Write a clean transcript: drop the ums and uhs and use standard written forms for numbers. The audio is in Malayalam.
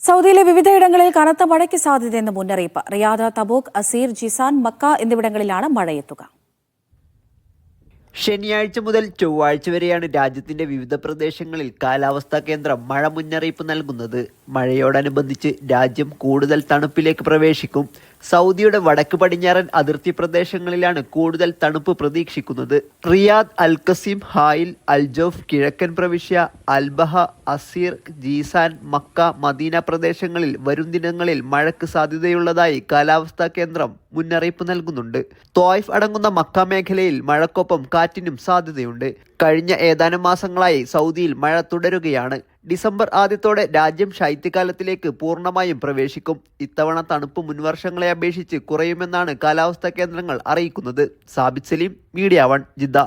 സൗദിയിലെ വിവിധയിടങ്ങളിൽ കനത്ത മഴയ്ക്ക് സാധ്യതയെന്ന് മുന്നറിയിപ്പ്. Riyadh, Tabuk, Asir, Jizan, Makkah എന്നിവിടങ്ങളിലാണ് മഴയെത്തുക. ശനിയാഴ്ച മുതൽ ചൊവ്വാഴ്ച വരെയാണ് രാജ്യത്തിന്റെ വിവിധ പ്രദേശങ്ങളിൽ കാലാവസ്ഥാ കേന്ദ്രം മഴ മുന്നറിയിപ്പ് നൽകുന്നത്. മഴയോടനുബന്ധിച്ച് രാജ്യം കൂടുതൽ തണുപ്പിലേക്ക് പ്രവേശിക്കും. സൗദിയുടെ വടക്ക് പടിഞ്ഞാറൻ അതിർത്തി പ്രദേശങ്ങളിലാണ് കൂടുതൽ തണുപ്പ് പ്രതീക്ഷിക്കുന്നത്. Riyadh, Al Qassim, Hail, Al Jouf, കിഴക്കൻ പ്രവിശ്യ, Al Baha, Asir, Jizan, Makkah, Madinah പ്രദേശങ്ങളിൽ വരും ദിനങ്ങളിൽ മഴയ്ക്ക് സാധ്യതയുള്ളതായി കാലാവസ്ഥാ കേന്ദ്രം മുന്നറിയിപ്പ് നൽകുന്നുണ്ട്. ത്വായിഫ് അടങ്ങുന്ന മക്ക മേഖലയിൽ മഴക്കൊപ്പം കാറ്റിനും സാധ്യതയുണ്ട്. കഴിഞ്ഞ ഏതാനും മാസങ്ങളായി സൗദിയിൽ മഴ തുടരുകയാണ്. ഡിസംബർ ആദ്യത്തോടെ രാജ്യം ശൈത്യകാലത്തിലേക്ക് പൂർണ്ണമായും പ്രവേശിക്കും. ഇത്തവണ തണുപ്പ് മുൻവർഷങ്ങളെ അപേക്ഷിച്ച് കുറയുമെന്നാണ് കാലാവസ്ഥാ കേന്ദ്രങ്ങൾ അറിയിക്കുന്നത്. Sabith Saleem, media 1, Jeddah.